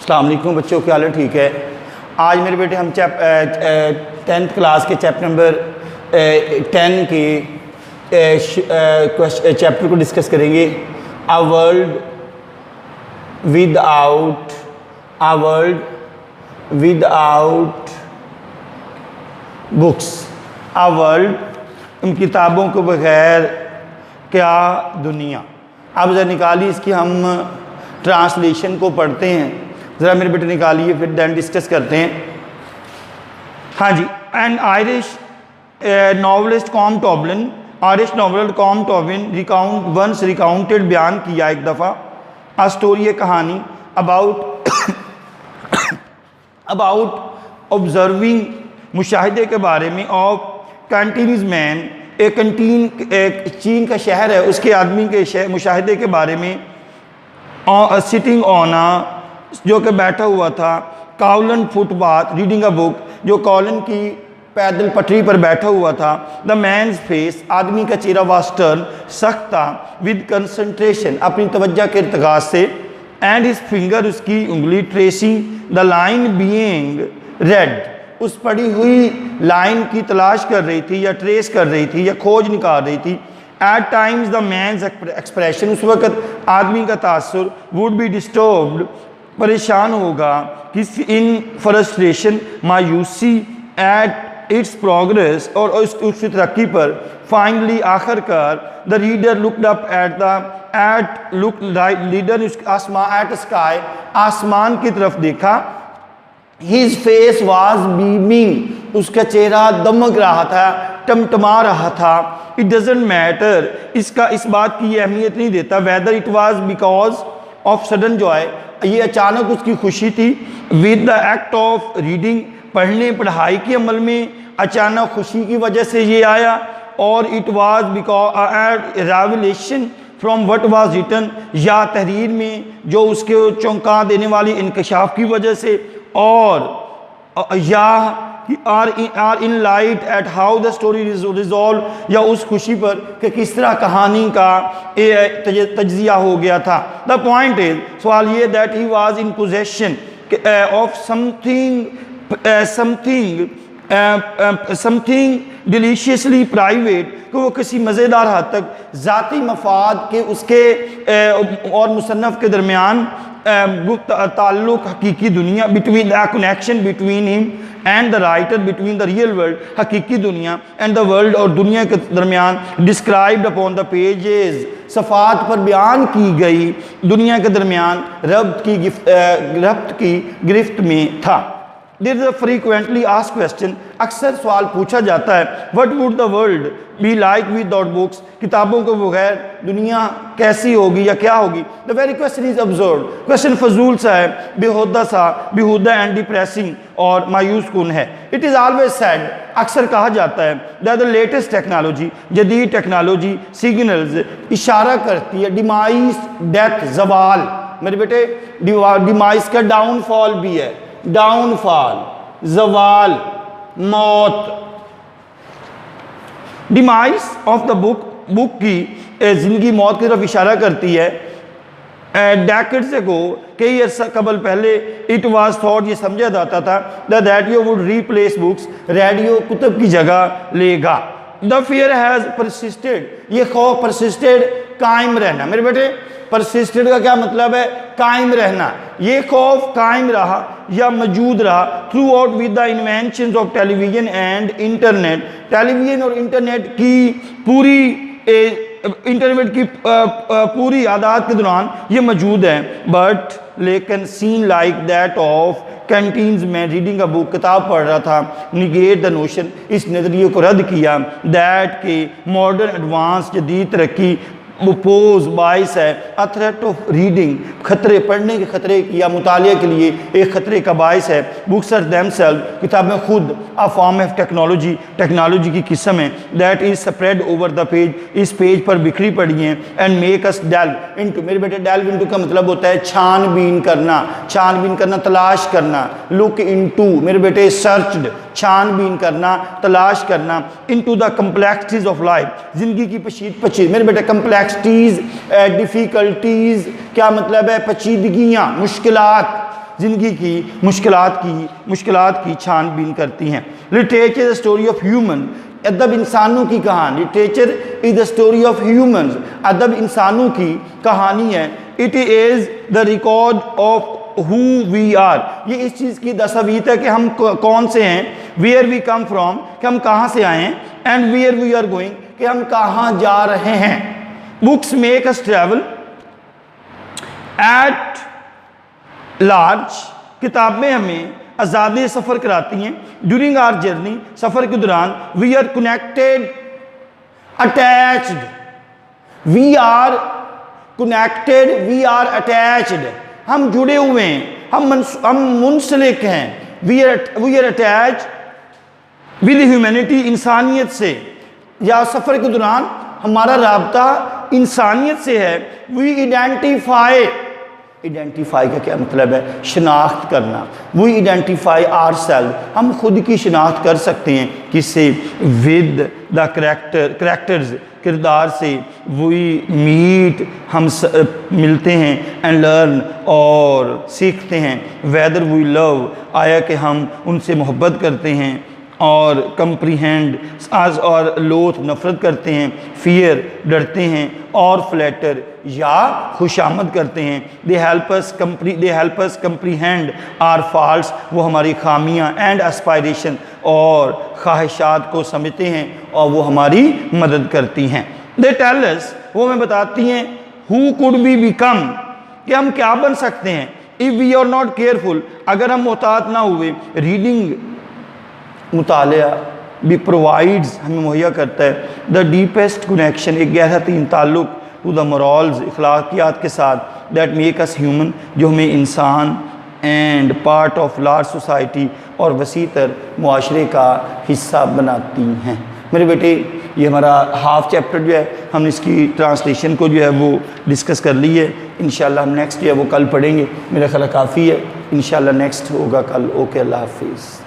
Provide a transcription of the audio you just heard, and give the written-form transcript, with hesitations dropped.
अस्सलाम वालेकुम बच्चों, क्या हाल है? ठीक है। आज मेरे बेटे हम 10th क्लास के चैप्टर नंबर 10 के चैप्टर को डिस्कस करेंगे। A world without books. A world in किताबों के बगैर क्या दुनिया। अब ज़रा निकालिए इसकी, हम ट्रांसलेशन को पढ़ते हैं। ज़रा मेरे बेटे निकालिए, फिर देन डिस्कस करते हैं। हाँ जी। And Irish novelist Colm Toibin, Irish novel Colm Toibin recounted बयान किया एक दफ़ा आ स्टोरी, कहानी अबाउट ऑब्जर्विंग, मुशाहिदे के बारे में, ऑफ कैंटीनीज मैन, एक चीन का शहर है उसके आदमी के मुशाहिदे के बारे में, सिटिंग ऑन जो कि बैठा हुआ था, colon footpath reading a book, जो कॉलन की पैदल पटरी पर बैठा हुआ था। द मैन्स फेस, आदमी का चेहरा वाज टर्न, सख्त था, विद कंसंट्रेशन, अपनी तवज्जो के इर्तिकाज से, एंड हिज फिंगर, उसकी उंगली, tracing the line being red, उस पड़ी हुई लाइन की तलाश कर रही थी या ट्रेस कर रही थी या खोज निकाल रही थी। At times the man's expression, उस वक़्त आदमी का तासुर, वुड बी डिस्टर्ब्ड, परेशान होगा, किस इन फ्रस्ट्रेशन, मायूसी, एट इट्स प्रोग्रेस, और उसकी तरक्की पर। फाइनली, आखिरकार, the reader looked up leader at sky, आसमान की तरफ देखा। हिज फेस वाज बीमिंग, उसका चेहरा दमक रहा था, टमटमा रहा था। इट डजेंट मैटर, इसका इस बात की अहमियत नहीं देता, whether it was because of sudden Joy, ये अचानक उसकी खुशी थी, with the act of reading, पढ़ने पढ़ाई के अमल में अचानक खुशी की वजह से ये आया, और it was because revelation from what was written, या तहरीर में जो उसके चौंका देने वाली इंकशाफ की वजह से, और या are in light at how the story resolve, या उस खुशी पर कि किस तरह कहानी का तज्जिया हो गया था। द पॉइंट इज, सवाल ये, that he was in possession of something deliciously private, कि वो किसी मज़ेदार हद तक ज़ाती मफाद के उसके और मुसन्नफ़ के दरमियान गुप्त ताल्लुक़, हकीकी दुनिया, between the connection between him and the writer, between the real world, हकीकी दुनिया, एंड द वर्ल्ड, और दुनिया के दरमियान, डिस्क्राइब्ड अपॉन द पेजेस, सफ़ात पर बयान की गई, दुनिया के दरमियान रब्त की गिरफ्त में था। There is a frequently asked question, अक्सर सवाल पूछा जाता है, What would the world be like without books? किताबों के बगैर दुनिया कैसी होगी या क्या होगी? The very question is absurd. Question फजूल सा है, बेहुदा एंड डिप्रेसिंग और मायूस कुन है। It is always said, अक्सर कहा जाता है, that the latest technology, जदीद टेक्नोलॉजी, सिग्नल्स, इशारा करती है, डिमाइस, डेथ, जवाल। मेरे बेटे, डिमाइस का डाउनफॉल भी है, डाउनफॉल, जवाल, मौत। डिमाइस ऑफ द बुक की जिंदगी मौत की तरफ इशारा करती है। डेकेड्स अगो, कई अर्सा कबल पहले, इट वाज थॉट, ये समझा जाता था, that radio would replace books, radio Qutub की जगह लेगा। द फियर हैज परसिस्टेड, ये खौफ परसिस्टेड, कायम रहना। मेरे बेटे, परसिस्टेड का क्या मतलब है? कायम रहना। ये खौफ कायम रहा या मौजूद रहा through out with the invention of television and internet, television और इंटरनेट की पूरी आदात के दौरान ये मौजूद है। बट लेकिन seen like that of canteens में रीडिंग अ बुक, किताब पढ़ रहा था, निगेट द नोशन, इस नज़रिए को रद्द किया, दैट के मॉडर्न एडवांस, जदीद तरक्की, पोज बाइस है, अ थ्रेट ऑफ रीडिंग, खतरे, पढ़ने के खतरे या मुतालिया के लिए एक खतरे का बाइस है। बुक्स आर देमसेल्व, किताबें खुद, a form of technology, technology की किस्म है, that is spread over the page, इस पेज पर बिखरी पड़ी हैं, and make us delve into. मेरे बेटे, डेल्व इनटू का मतलब होता है छानबीन करना, तलाश करना। लुक इनटू, मेरे बेटे, सर्च्ड, छानबीन करना, तलाश करना। Into the complexities of life, जिंदगी की पचीद। मेरे बेटे, कम्प्लेक्सिटीज, डिफ़िकल्टीज़ क्या मतलब है? पेचीदगियाँ, मुश्किलात। ज़िंदगी की मुश्किलात की छानबीन करती हैं। Literature is the story of human, अदब इंसानों की कहानी। Literature is the story of humans, अदब इंसानों की कहानी है। It is the record of who we are, ये इस चीज़ की दस्तावेज़ है कि हम कौन से हैं। वेयर वी कम फ्रॉम, कि हम कहाँ से आए हैं। And where we are going, कि हम कहाँ जा रहे हैं। Books make us travel at large, किताबें हमें आज़ादी सफ़र कराती हैं। ड्यूरिंग आवर जर्नी, सफ़र के दौरान, we are connected attached, we are connected, we are attached, हम जुड़े हुए हैं, हम मुंसलिक हैं। We are attach with humanity, इंसानियत से, या सफ़र के दौरान हमारा राब्ता इंसानियत से है। वी आइडेंटिफाई का क्या मतलब है? शनाख्त करना। वी आइडेंटिफाई आवर सेल्फ, हम खुद की शनाख्त कर सकते हैं। किससे? विद द करैक्टर्स, किरदार से। वी मीट, हम मिलते हैं। एंड लर्न, और सीखते हैं। वेदर वी लव, आया कि हम उनसे मोहब्बत करते हैं। और कंप्रीहेंड, आज और लोथ, नफ़रत करते हैं। फियर, डरते हैं। और फ्लैटर, या खुशामद करते हैं। They help us comprehend our faults, वो हमारी खामियां। एंड एस्पायरेशन, और ख्वाहिशात को समझते हैं और वो हमारी मदद करती हैं। दे टेल अस, वो हमें बताती हैं, हु कुड वी बिकम, कि हम क्या बन सकते हैं। If we are not careful, अगर हम मोहतात ना हुए। रीडिंग, मुतालिया भी प्रोवाइड्स, हमें मुहैया करता है द डीपेस्ट कनेक्शन, एक गहरा तीन ताल्लुक़ टू द मोरल्स, अखलाकियात के साथ। दैट मेक अस ह्यूमन, जो हमें इंसान and part of large society, और वसीतर मुआशरे का हिस्सा बनाती हैं। मेरे बेटे, ये हमारा हाफ चैप्टर जो है, हम इसकी ट्रांसलेशन को जो है वो डिस्कस कर ली है। इंशाल्लाह हम नेक्स्ट जो है वो कल पढ़ेंगे। मेरा ख्याल काफ़ी है, इंशाल्लाह नेक्स्ट होगा कल। ओके, अल्लाह हाफिज़।